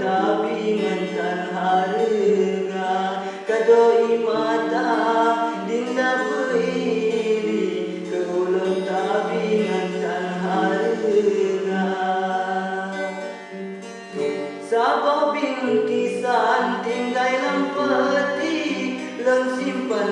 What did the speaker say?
tapi mentan harga kadoi mata dinda beiri ke ulun tapi mentan harga sabab bingkisan tinggai lampati lang simpan